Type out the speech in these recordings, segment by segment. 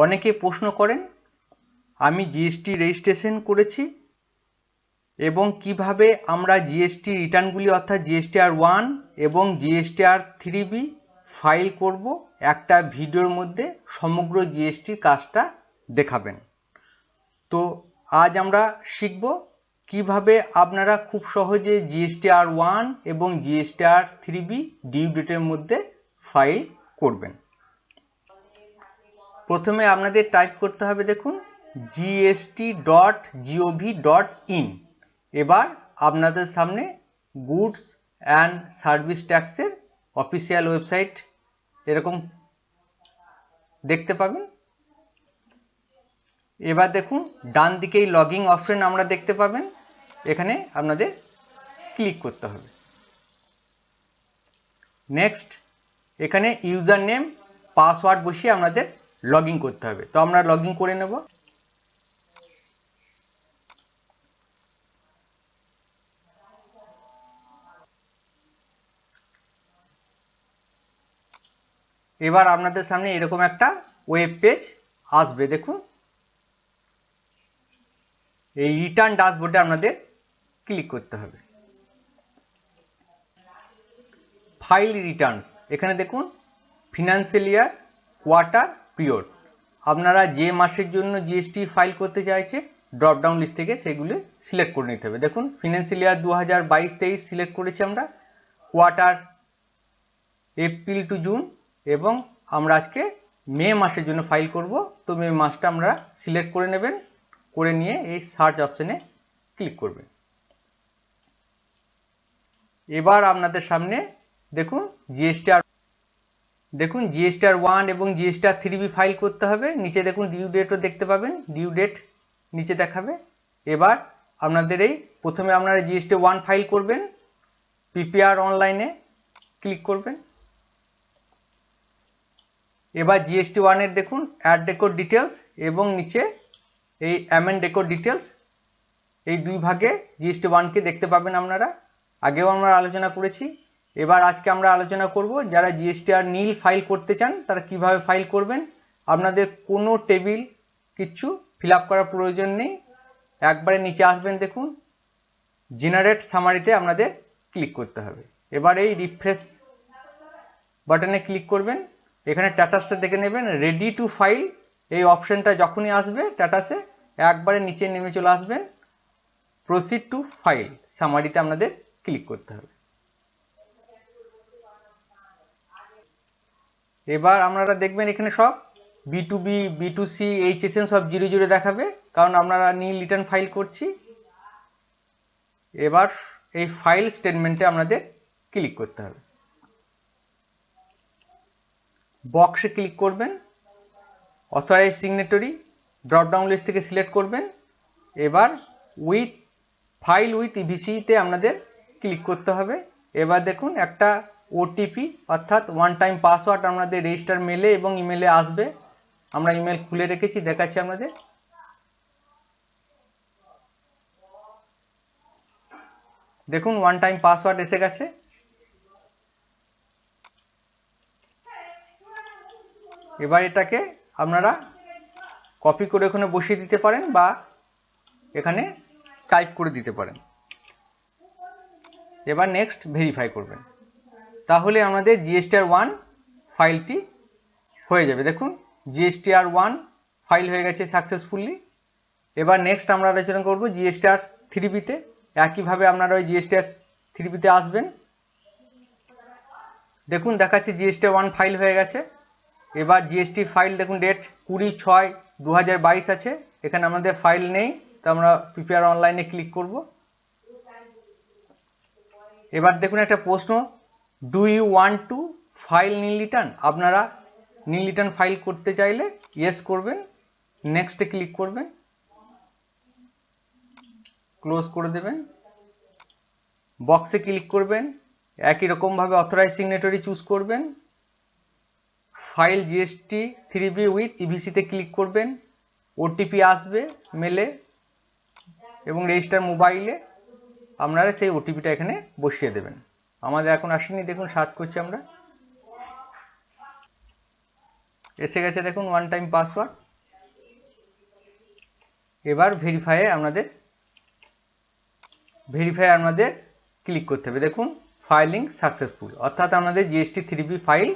অনেকে প্রশ্ন করেন আমি জিএসটি রেজিস্ট্রেশন করেছি এবং কিভাবে আমরা জিএসটি রিটার্নগুলি অর্থাৎ জিএসটিআর 1 এবং জিএসটিআর 3B ফাইল করব, একটা ভিডিওর মধ্যে সমগ্র জিএসটির কাজটা দেখাবেন। তো আজ আমরা শিখব কিভাবে আপনারা খুব সহজে জিএসটিআর 1 এবং জিএসটিআর 3B ডিউ ডেটের মধ্যে ফাইল করবেন। প্রথমে আপনাদের টাইপ করতে হবে, দেখুন gst.gov.in। এবার আপনাদের সামনে গুডস অ্যান্ড সার্ভিস ট্যাক্সের অফিসিয়াল ওয়েবসাইট এরকম দেখতে পাবেন। এবার দেখুন ডান দিকেই লগইন অপশন আমরা দেখতে পাবেন, এখানে আপনাদের ক্লিক করতে হবে। নেক্সট এখানে ইউজার নেম পাসওয়ার্ড বসিয়ে আপনাদের লগইন করতে হবে। তো আমরা লগইন করে নেব। এবার আপনাদের সামনে এরকম একটা ওয়েব পেজ আসবে। দেখুন এই রিটার্ন ড্যাশবোর্ডে আপনাদের ক্লিক করতে হবে। ফাইল রিটার্নস, এখানে দেখুন ফিনান্সিয়াল ইয়ার, কোয়ার্টার, পিরিয়ড, আপনারা যে মাসের জন্য জিএসটি ফাইল করতে চাইছে ড্রপ ডাউন লিস্ট থেকে সেগুলি সিলেক্ট করে নিতে হবে। দেখুন ফিনান্সিয়াল ইয়ার 2022-23 সিলেক্ট করেছি আমরা, কোয়ার্টার এপ্রিল টু জুন, এবং আমরা আজকে মে মাসের জন্য ফাইল করব। তো মে মাসটা আমরা সিলেক্ট করে নেবেন, করে নিয়ে এই সার্চ অপশনে ক্লিক করবেন। এবার আপনাদের সামনে দেখুন জিএসটিআর 1 এবং জিএসটিআর 3B ফাইল করতে হবে। নিচে দেখুন ডিউ ডেটও দেখতে পাবেন, ডিউ ডেট নিচে দেখাবে। এবার আপনাদের এই প্রথমে আপনারা জিএসটি 1 ফাইল করবেন, পিপিআর অনলাইনে ক্লিক করবেন। এবার জিএসটি 1 এর দেখুন অ্যাড রেকর্ড ডিটেলস এবং নিচে এই অ্যামেন্ড রেকর্ড ডিটেলস, এই দুই ভাগে জিএসটি 1 কে দেখতে পাবেন আপনারা। আগেও আমরা আলোচনা করেছি। এবার আজকে আমরা আলোচনা করব যারা জিএসটিআর নীল ফাইল করতে চান তারা কিভাবে ফাইল করবেন। আপনাদের কোনো টেবিল কিছু ফিল আপ করার প্রয়োজন নেই, একবারে নিচে আসবেন, দেখুন জেনারেট সামারিতে আপনাদের ক্লিক করতে হবে। এবার এই রিফ্রেশ বাটনে ক্লিক করবেন, এখানে স্ট্যাটাসটা দেখে নেবেন, রেডি টু ফাইল এই অপশনটা যখনই আসবে স্ট্যাটাসে একবারে নিচে নেমে চলে আসবেন, প্রসিড টু ফাইল সামারিতে আপনাদের ক্লিক করতে হবে। এবার আপনারা দেখবেন এখানে সব B2B, B2C, HSN সব 00 দেখাবে, কারণ আপনারা নীল রিটার্ন ফাইল করছি। এবার এই ফাইল স্টেটমেন্টে আপনাদের ক্লিক করতে হবে, বক্সে ক্লিক করবেন, authorise signatory drop down list থেকে সিলেক্ট করবেন। এবার উইথ ফাইল উইথ ইভিসিতে আপনাদের ক্লিক করতে হবে। এবার দেখুন একটা ওটিপি অর্থাৎ ওয়ান টাইম পাসওয়ার্ড আপনাদের রেজিস্টার মেলে এবং ইমেলে আসবে। আমরা ইমেল খুলে রেখেছি, দেখাচ্ছি আপনাদের। দেখুন ওয়ান টাইম পাসওয়ার্ড এসে গেছে। এবার এটাকে আপনারা কপি করে ওখানে বসিয়ে দিতে পারেন বা এখানে টাইপ করে দিতে পারেন। এবার নেক্সট ভেরিফাই করবেন, তাহলে আমাদের জিএসটিআর 1 ফাইলটি হয়ে যাবে। দেখুন জিএসটিআর 1 ফাইল হয়ে গেছে সাকসেসফুলি। এবার নেক্সট আমরা আলোচনা করব জিএসটিআর 3Bতে। একইভাবে আপনারা ওই জিএসটিআর 3Bতে আসবেন। দেখুন দেখাচ্ছে জিএসটিআর 1 ফাইল হয়ে গেছে। এবার জিএসটি ফাইল দেখুন ডেট 20/6/2022 আছে, এখানে আমাদের ফাইল নেই, তো আমরা পিপিআর অনলাইনে ক্লিক করব। এবার দেখুন একটা প্রশ্ন, do you want to file nil return? আপনারা নীল রিটার্ন ফাইল করতে চাইলে ইয়েস করবেন, নেক্সটে ক্লিক করবেন, ক্লোজ করে দেবেন, বক্সে ক্লিক করবেন, একই রকমভাবে অথরাইজ সিগনেটরি চুজ করবেন, ফাইল জিএসটি 3B উইথ ইভিসিতে ক্লিক করবেন, ওটিপি আসবে মেলে এবং রেজিস্টার মোবাইলে, আপনারা সেই ওটিপিটা এখানে বসিয়ে দেবেন। আমাদের এখন আসেনি, দেখুন সার্চ করছি আমরা, এসে গেছে দেখুন ওয়ান টাইম পাসওয়ার্ড। এবার ভেরিফাইয়ে আমাদের ক্লিক করতে হবে। দেখুন ফাইলিং সাকসেসফুল, অর্থাৎ আমাদের জিএসটি 3B ফাইল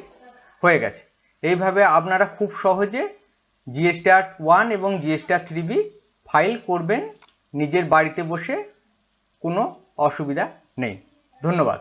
হয়ে গেছে। এইভাবে আপনারা খুব সহজে GSTR1 এবং GSTR3B ফাইল করবেন নিজের বাড়িতে বসে, কোনো অসুবিধা নেই। ধন্যবাদ।